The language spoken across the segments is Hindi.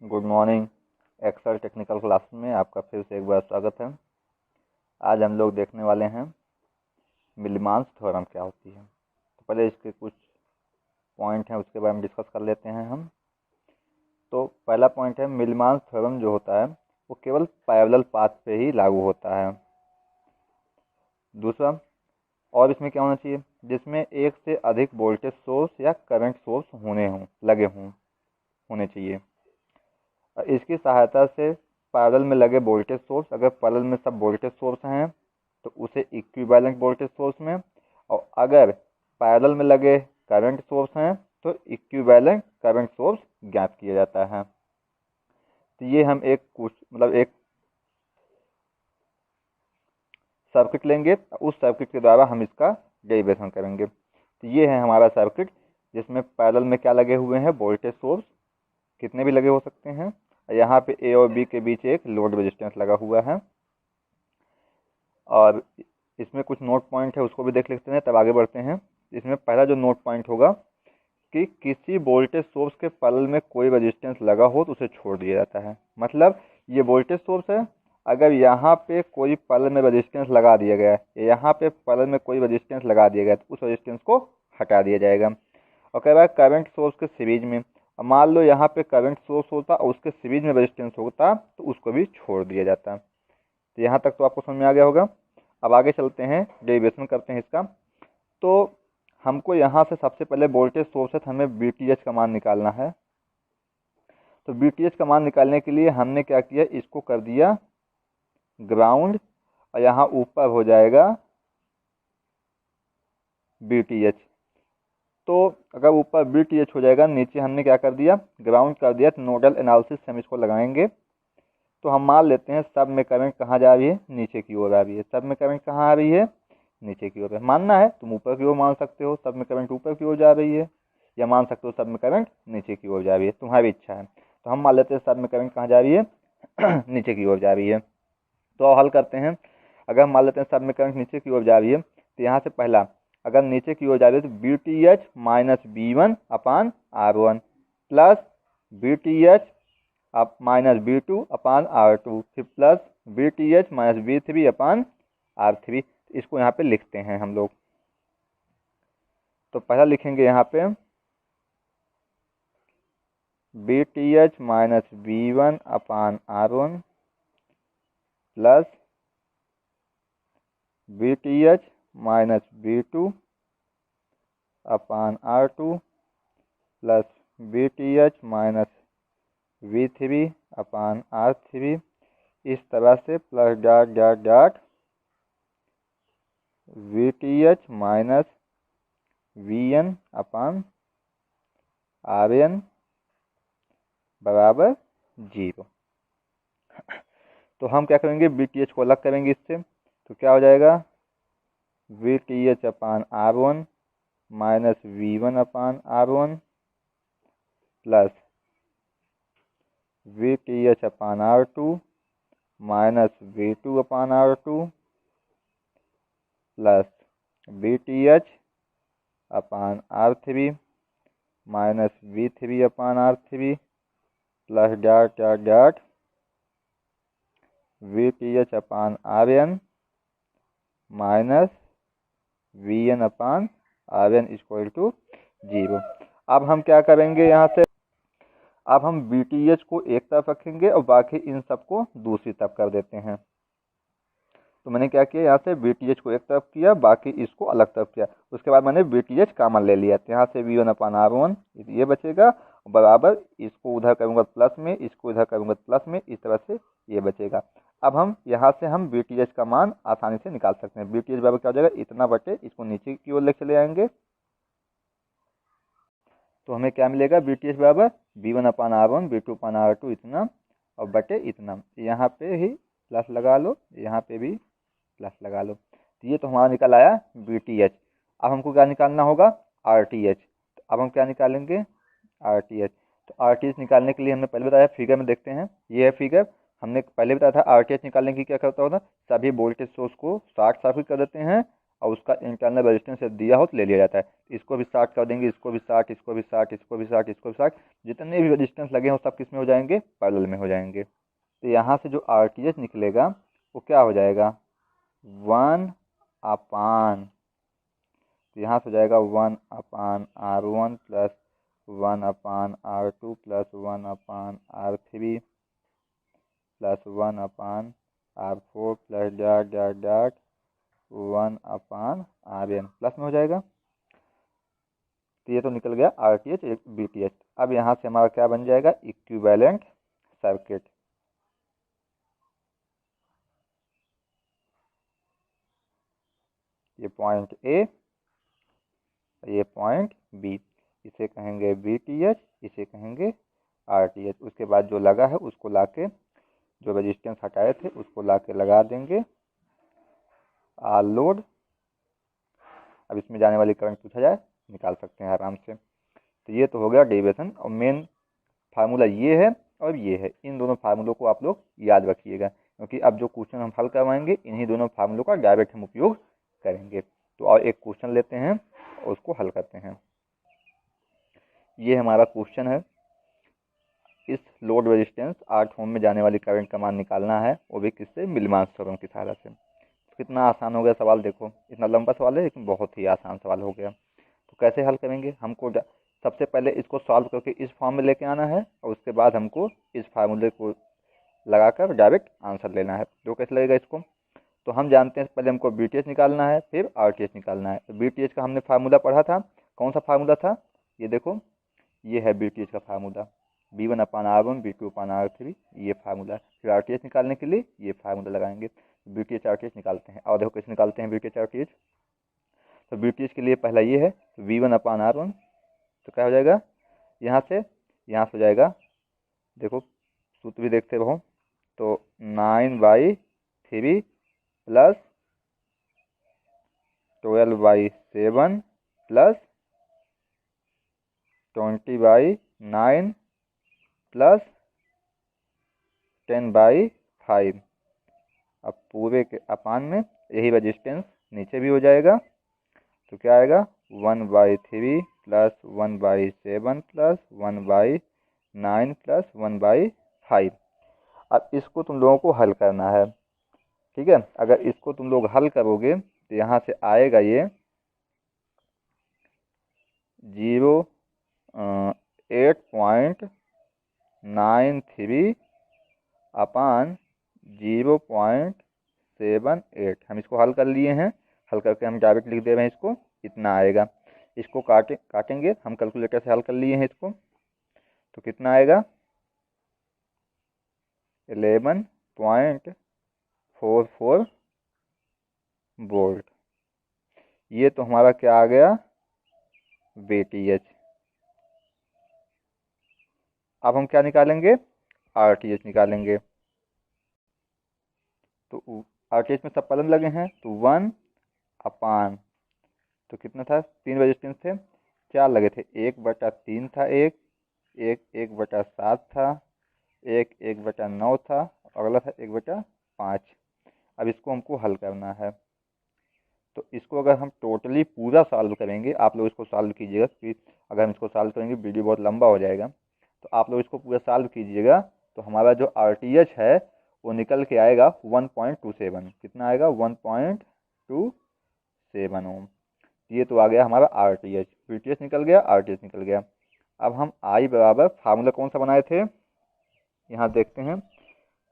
Good morning. Excel technical class में आपका फिर से एक बार स्वागत है। आज हम लोग देखने वाले हैं मिलमांस थ्योरम क्या होती है। तो पहले इसके कुछ पॉइंट हैं, उसके बारे में डिस्कस कर लेते हैं हम। तो पहला पॉइंट है, मिलमांस थ्योरम जो होता है वो केवल पैरेलल पाथ पे ही लागू होता है। दूसरा, और इसमें क्या होना चाहिए, जिसमें एक से अधिक वोल्टेज सोर्स या करंट सोर्स होने चाहिए। इसकी सहायता से पैरेलल में लगे वोल्टेज सोर्स, अगर पैरेलल में सब वोल्टेज सोर्स हैं तो उसे इक्विवेलेंट वोल्टेज सोर्स में, और अगर पैरेलल में लगे करंट सोर्स हैं तो इक्विवेलेंट करंट सोर्स ज्ञात किया जाता है। तो ये हम एक सर्किट लेंगे, उस सर्किट के द्वारा हम इसका डेरिवेशन करेंगे। तो ये है हमारा सर्किट, जिसमें पैरेलल में क्या लगे हुए हैं, वोल्टेज सोर्स कितने भी लगे हो सकते हैं। यहाँ पे ए और बी के बीच एक लोड रेजिस्टेंस लगा हुआ है। और इसमें कुछ नोट पॉइंट है, उसको भी देख लेते हैं, तब आगे बढ़ते हैं। इसमें पहला जो नोट पॉइंट होगा कि किसी वोल्टेज सोर्स के पैरेलल में कोई रेजिस्टेंस लगा हो तो उसे छोड़ दिया जाता है। मतलब ये वोल्टेज सोर्स है, अगर यहाँ पे कोई पैरेलल में रेजिस्टेंस लगा दिया गया है, यहाँ पे पैरेलल में कोई रेजिस्टेंस लगा दिया गया तो उस रेजिस्टेंस को हटा दिया जाएगा। और कह रहा है करंट सोर्स के सीरीज में, मान लो यहाँ पे करंट सोर्स होता और उसके सीरीज में रेजिस्टेंस होता तो उसको भी छोड़ दिया जाता। तो यहाँ तक तो आपको समझ में आ गया होगा। अब आगे चलते हैं, डेरिवेशन करते हैं इसका। तो हमको यहाँ से सबसे पहले वोल्टेज सोर्स है तो हमें VTH का मान निकालना है। तो VTH का मान निकालने के लिए हमने क्या किया, इसको कर दिया ग्राउंड, और यहाँ ऊपर हो जाएगा VTH। तो अगर ऊपर VTH हो जाएगा, नीचे हमने क्या कर दिया, ग्राउंड कर दिया। तो नोडल एनालिसिस से हम इसको लगाएंगे। तो हम मान लेते हैं सब में करंट कहाँ जा रही है, नीचे की ओर आ रही है। सब में करंट कहाँ आ रही है, नीचे की ओर है। मानना है तुम ऊपर की ओर मान सकते हो, सब में करंट ऊपर की ओर जा रही है, या मान सकते हो सब में करंट नीचे की ओर जा रही है, तुम्हारी इच्छा है। तो हम मान लेते हैं सब में करंट कहाँ जा रही है नीचे की ओर जा रही है। तो हल करते हैं। अगर हम मान लेते हैं सब में करंट नीचे की ओर जा रही है, तो यहाँ से पहला, अगर नीचे की ओर जा रही है तो VTH minus V1 upon R1 plus VTH अब माइनस V2 अपान R2, फिर plus VTH minus V3 upon R3। इसको यहाँ पे लिखते हैं हम लोग। तो पहला लिखेंगे यहाँ पे VTH minus V1 upon R1 plus VTH minus V2 upon R2 plus VTH minus V3 upon R3। इस तरह से plus dot dot dot VTH minus VN upon RN बराबर 0। तो हम क्या करेंगे, VTH को अलग करेंगे इससे। तो क्या हो जाएगा, VTH upon R1 minus V1 upon R1 plus VTH upon R2 minus V2 upon R2 plus VTH upon R3 minus V3 upon R3 plus dot dot dot VTH upon RN minus VN upon RN equal to 0। अब हम क्या करेंगे, यहाँ से अब हम VTH को एक तरफ रखेंगे और बाकी इन सबको दूसरी तरफ कर देते हैं। तो मैंने क्या किया, यहाँ से VTH को एक तरफ किया, बाकी इसको अलग तरफ किया। उसके बाद मैंने VTH कॉमन ले लिया। तो यहाँ से V1 अपान R1 ये बचेगा, बराबर इसको उधर करूँगा प्लस में, इसको इधर करूँगा प्लस में, इस तरह से ये बचेगा। अब हम यहाँ से हम VTH का मान आसानी से निकाल सकते हैं। VTH बराबर क्या हो जाएगा, इतना बटे, इसको नीचे की ओर ले चले आएंगे। तो हमें क्या मिलेगा, VTH बराबर V1 upon R1 V2 upon R2 इतना, और बटे इतना। यहाँ पे ही प्लस लगा लो, यहाँ पे भी प्लस लगा लो। तो ये तो हमारा निकल आया VTH। अब हमको क्या निकालना होगा, RTH। तो अब हम क्या निकालेंगे, RTH। तो RTH निकालने के लिए हमने पहले बताया, फिगर में देखते हैं। ये है फिगर। हमने पहले बताया था RTH निकालने की क्या करता होता, सभी वोल्टेज सोर्स को शॉर्ट सर्किट कर देते हैं और उसका इंटरनल रेजिस्टेंस दिया हो तो ले लिया जाता है। इसको भी 60 कर देंगे, इसको भी 60, इसको भी 60, इसको भी 60, इसको भी 60, जितने भी रेजिस्टेंस लगे हैं वो सब किस में हो जाएंगे, पैरेलल में हो जाएंगे। तो यहाँ से जो आरटीएच निकलेगा वो क्या हो जाएगा, 1/, तो यहाँ से हो जाएगा 1/R1 plus 1/R2 plus 1/R3 plus 1/R4 plus dot dot dot 1/Rn plus में हो जाएगा। तो ये तो निकल गया आरटीएच एक बीटीएच। अब यहाँ से हमारा क्या बन जाएगा, इक्विवेलेंट सर्किट। ये पॉइंट ए, ये पॉइंट बी, इसे कहेंगे बीटीएच, इसे कहेंगे आरटीएच। उसके बाद जो लगा है उसको लाके, जो रेजिस्टेंस हटाए थे उसको लाके लगा देंगे आर लोड। अब इसमें जाने वाली करंट पूछा जाए निकाल सकते हैं आराम से। तो ये तो हो गया डेरिवेशन, और मेन फार्मूला ये है और ये है। इन दोनों फार्मूलों को आप लोग याद रखिएगा, क्योंकि अब जो क्वेश्चन हम हल करवाएंगे इन्हीं दोनों फार्मूलों का डायरेक्ट हम उपयोग करेंगे। तो और एक क्वेश्चन लेते हैं और उसको हल करते हैं। ये हमारा क्वेश्चन है, इस लोड रेजिस्टेंस 8 ओम में जाने वाली करंट का मान निकालना है, वो भी किससे, मिलमांस थ्योरम की सहायता से। कितना आसान हो गया सवाल, देखो इतना लंबा सवाल है लेकिन बहुत ही आसान सवाल हो गया। तो कैसे हल करेंगे, हमको सबसे पहले इसको सॉल्व करके इस फॉर्म में लेके आना है, और उसके बाद हमको इस फार्मूले को लगाकर डायरेक्ट आंसर लेना है। तो कैसे लगेगा इसको, तो हम जानते हैं पहले हमको बीटीएच निकालना है फिर आरटीएच निकालना है। तो बीटीएच का हमने फार्मूला पढ़ा था, कौन सा फार्मूला था, ये देखो, ये है बीटीएच का फार्मूला, B1/R1 B2/R3, ये फार्मूला। फिर आरटीएच निकालने के लिए ये फार्मूला लगाएंगे, बीटीएच आरटीएच निकालते हैं। और देखो कैसे निकालते हैं बीटीएच आरटीएच। तो बीटीएच के लिए पहला ये है, तो V1/R1, तो क्या हो जाएगा, यहाँ से हो जाएगा, देखो सूत्र भी देखते रहो, तो 9/3 प्लस 12/7 प्लस 20/9 प्लस 10/5। अब पूरे के अपान में यही रेजिस्टेंस नीचे भी हो जाएगा, तो क्या आएगा 1/3 प्लस 1/7 प्लस 1/9 प्लस 1/5। अब इसको तुम लोगों को हल करना है, ठीक है। अगर इसको तुम लोग हल करोगे तो यहाँ से आएगा ये 8.93 अपान 0.78। हम इसको हल कर लिए हैं, हल करके हम डायरेक्ट लिख दे रहे हैं, इसको इतना आएगा। इसको काटेंगे, हम कैलकुलेटर से हल कर लिए हैं इसको, तो कितना आएगा 11.44 वोल्ट। ये तो हमारा क्या आ गया, बीटीएच। अब हम क्या निकालेंगे, आरटीएच निकालेंगे। तो आरटीएच में सब पैरेलल लगे हैं, तो 1/, तो कितना था, 3 रेजिस्टेंस थे, 4 लगे थे, 1/3 था, 1/7 था, 1/9 था, और अगला था 1/5। अब इसको हमको हल करना है। तो इसको अगर हम टोटली पूरा सॉल्व करेंगे, आप लोग इसको सॉल्व कीजिएगा, क्योंकि अगर हम इसको सॉल्व करेंगे वीडियो बहुत लंबा हो जाएगा, तो आप लोग इसको पूरा सॉल्व कीजिएगा। तो हमारा जो आरटीएच है वो निकल के आएगा 1.27। कितना आएगा, 1.27 ओम। ये तो आ गया हमारा आरटीएच, बीटीएच निकल गया, आरटीएच निकल गया। अब हम आई बराबर फार्मूला कौन सा बनाए थे, यहाँ देखते हैं,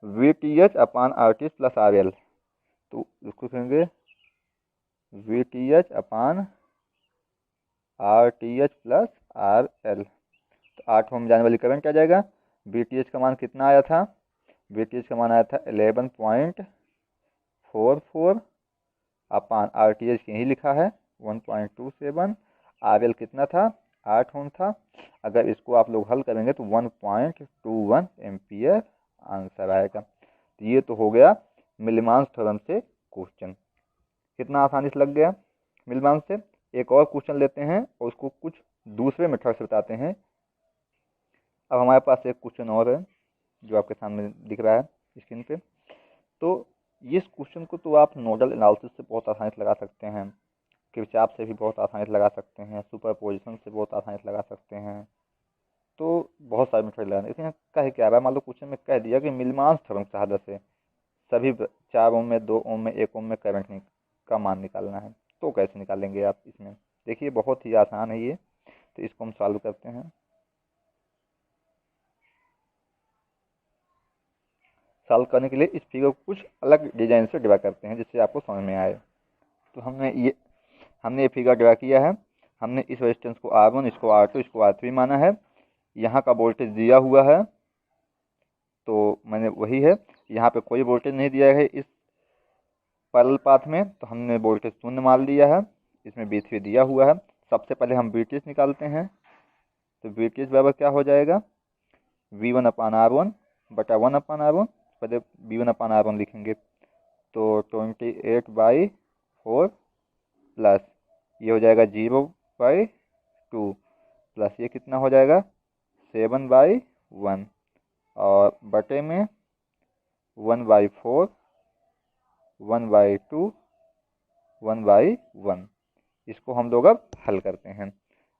VTH अपान आरटीएच प्लस RL। तो इसको कहेंगे VTH अपान RTH प्लस RL। तो 8 ओम जाने वाली करंट आ जाएगा। VTH का मान कितना आया था, VTH का मान आया था 11.44 अपान RTH यही लिखा है 1.27। RL कितना था, 8 ओम था। अगर इसको आप लोग हल करेंगे तो 1.21 एम्पियर आंसर आएगा। तो ये तो हो गया मिलमांस थ्योरम से क्वेश्चन, कितना आसानी से लग गया मिलमांस से। एक और क्वेश्चन लेते हैं और उसको कुछ दूसरे मेथड से बताते हैं। अब हमारे पास एक क्वेश्चन और है जो आपके सामने दिख रहा है स्क्रीन पे। तो इस क्वेश्चन को तो आप नोडल एनालिसिस से बहुत आसानी से लगा सकते हैं। किरचॉफ से भी बहुत आसानी से लगा सकते हैं, सुपरपोजिशन से बहुत आसानी से लगा सकते हैं। तो बहुत सारे मेथड लगाने, इसमें कह क्या रहा है, मान लो क्वेश्चन में कह दिया कि मिलमांस थ्योरम की सहायता से सभी 4 ओम में, 2 ओम में, 1 ओम में करंट का मान निकालना है। तो कैसे निकालेंगे आप इसमें, देखिए बहुत ही आसान है ये। तो इसको हम सॉल्व करते हैं। सॉल्व करने के लिए इस फिगर को कुछ अलग डिजाइन से ड्रा करते हैं जिससे आपको समझ में आए। तो हमने ये फिगर ड्रा किया है। हमने इस रेजिस्टेंस को R1, इसको R2, इसको R3 माना है। यहाँ का वोल्टेज दिया हुआ है, तो मैंने वही है। यहाँ पे कोई वोल्टेज नहीं दिया है इस पैरेलल पाथ में, तो हमने वोल्टेज शून्य मान लिया है। इसमें V3 दिया हुआ है। सबसे पहले हम VTH निकालते हैं। तो VTH बराबर क्या हो जाएगा, V1/R1 बटा 1/R1। पहले V1/R1 लिखेंगे, तो 28/4 प्लस ये हो जाएगा 0/2 प्लस ये कितना हो जाएगा 7/1 और बटे में 1/4, 1/2, 1/1। इसको हम लोग अब हल करते हैं।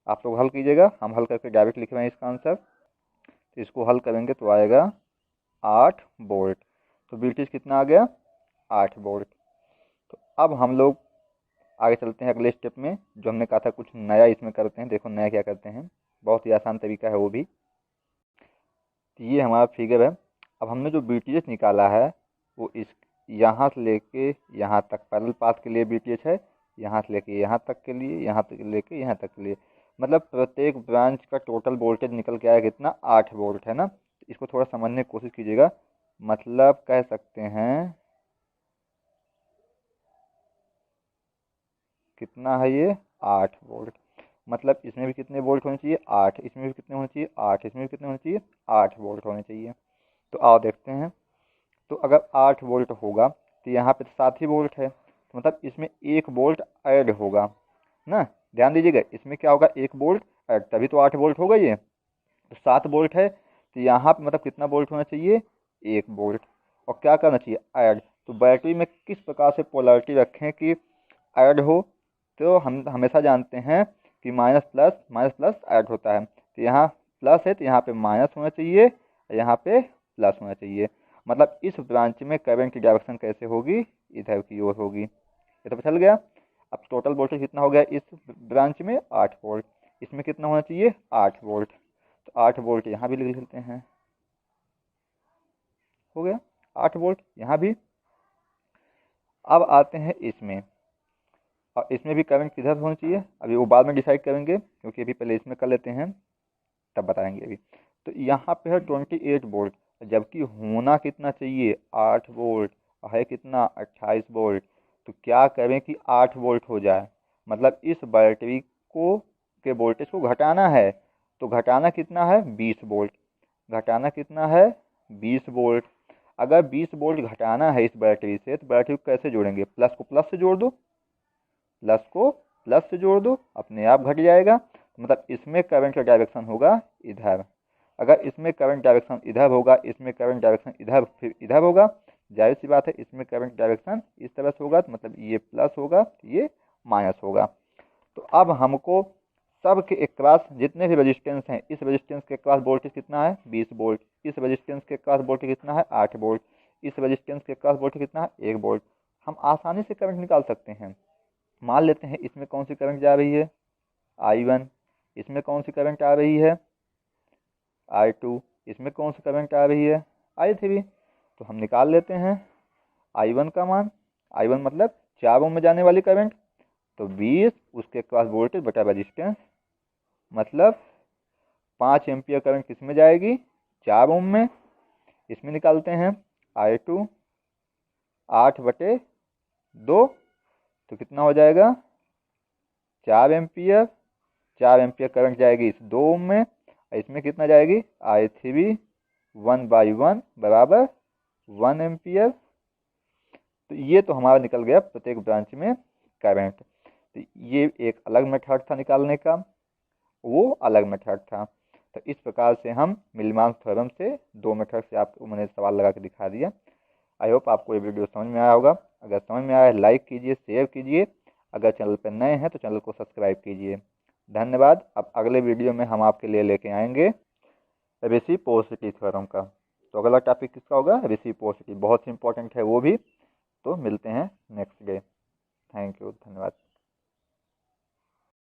आप लोग हल कीजिएगा, हम हल करके डायरेक्ट लिख रहे हैं इसका आंसर। तो इसको हल करेंगे तो आएगा 8 वोल्ट। तो वोल्टेज कितना आ गया 8 वोल्ट। तो अब हम लोग आगे चलते हैं अगले स्टेप में, जो हमने कहा था कुछ नया इसमें करते हैं। देखो नया क्या करते हैं, बहुत ही आसान तरीका है वो भी। तो ये हमारा फिगर है। अब हमने जो BTH निकाला है वो इस यहाँ से लेके यहाँ तक पैरेलल पाथ के लिए BTH है, यहाँ से लेके यहाँ तक के लिए, यहाँ तक लेके यहाँ तक के लिए, मतलब प्रत्येक ब्रांच का टोटल वोल्टेज निकल के आया कितना 8 वोल्ट है ना। इसको थोड़ा समझने की कोशिश कीजिएगा। मतलब कह सकते हैं कितना है ये 8 वोल्ट। मतलब इसमें भी कितने वोल्ट होने चाहिए 8, इसमें भी कितने होने चाहिए 8, इसमें भी कितने होने चाहिए 8 वोल्ट होने चाहिए। तो आओ देखते हैं। तो अगर 8 वोल्ट होगा तो यहाँ पे 7 ही वोल्ट है, तो मतलब इसमें 1 वोल्ट ऐड होगा ना। ध्यान दीजिएगा, इसमें क्या होगा 1 वोल्ट ऐड, तभी तो 8 वोल्ट होगा ये। तो 7 वोल्ट है, तो यहाँ पे मतलब कितना वोल्ट होना चाहिए 1 वोल्ट। और क्या करना चाहिए ऐड। तो बैटरी में किस प्रकार से पोलैरिटी रखें कि ऐड हो, तो हम हमेशा जानते हैं कि माइनस प्लस ऐड होता है। तो यहाँ प्लस है तो यहाँ पे माइनस होना चाहिए, यहाँ पे प्लस होना चाहिए। मतलब इस ब्रांच में करंट की डायरेक्शन कैसे होगी, इधर की ओर होगी। ये तो चल गया। अब टोटल वोल्टेज कितना हो गया इस ब्रांच में 8 वोल्ट, इसमें कितना होना चाहिए 8 वोल्ट। तो 8 वोल्ट यहाँ भी लिख लेते हैं, हो गया 8 वोल्ट यहाँ भी। अब आते हैं इसमें, और इसमें भी करंट किधर होना चाहिए अभी वो बाद में डिसाइड करेंगे, क्योंकि अभी पहले इसमें कर लेते हैं तब बताएंगे अभी। तो यहाँ पे है 28 वोल्ट, जबकि होना कितना चाहिए 8 वोल्ट, है कितना 28 वोल्ट। तो क्या करें कि 8 वोल्ट हो जाए, मतलब इस बैटरी को के वोल्टेज को घटाना है। तो घटाना कितना है 20 वोल्ट, घटाना कितना है 20 वोल्ट। अगर 20 वोल्ट घटाना है इस बैटरी से, तो बैटरी को कैसे जोड़ेंगे, प्लस को प्लस से जोड़ दो, प्लस को प्लस से जोड़ दो, अपने आप घट जाएगा। मतलब इसमें करंट का डायरेक्शन होगा इधर। अगर इसमें करंट डायरेक्शन इधर होगा, इसमें करंट डायरेक्शन इधर फिर इधर होगा, जाहिर सी बात है इसमें करंट डायरेक्शन इस तरह से होगा, तो मतलब ये प्लस होगा ये माइनस होगा। तो अब हमको सब के अक्रॉस जितने भी रेजिस्टेंस हैं, इस रेजिस्टेंस के अक्रॉस वोल्टेज कितना है 20 वोल्ट, इस रेजिस्टेंस के अक्रॉस वोल्टेज कितना है 8 वोल्ट, इस रेजिस्टेंस के अक्रॉस वोल्टेज कितना है 1 वोल्ट। हम आसानी से करंट निकाल सकते हैं। मान लेते हैं इसमें कौन सी करंट जा रही है I1, इसमें कौन सी करंट आ रही है I2, इसमें कौन सी करंट आ रही है I3। तो हम निकाल लेते हैं I1 का मान। I1 मतलब 4 ओम में जाने वाली करंट, तो 20 उसके क्रॉस वोल्टेज बटा रेजिस्टेंस, मतलब 5 एम्पियर करंट किस में जाएगी 4 ओम में। इसमें निकालते हैं I2 8/2, तो कितना हो जाएगा 4 एम्पियर। 4 एम्पियर करंट जाएगी इस 2 ओम में, इसमें कितना जाएगी I3 1/1 बराबर 1 एम्पियर। तो ये तो हमारा निकल गया प्रत्येक ब्रांच में करंट। तो ये एक अलग मेथड था निकालने का, वो अलग मेथड था। तो इस प्रकार से हम मिलमांस थ्योरम से 2 मेथड से आपको मैंने सवाल लगा के दिखा दिया। आई होप आपको ये वीडियो समझ में आया होगा। अगर समझ में आया लाइक कीजिए, शेयर कीजिए। अगर चैनल पर नए हैं तो चैनल को सब्सक्राइब कीजिए। धन्यवाद। अब अगले वीडियो में हम आपके लिए लेके आएंगे रेसिप्रोसिटी थ्योरम का। तो अगला टॉपिक किसका होगा? रेसिप्रोसिटी, बहुत इंपॉर्टेंट है वो भी। तो मिलते हैं नेक्स्ट डे। थैंक यू, धन्यवाद।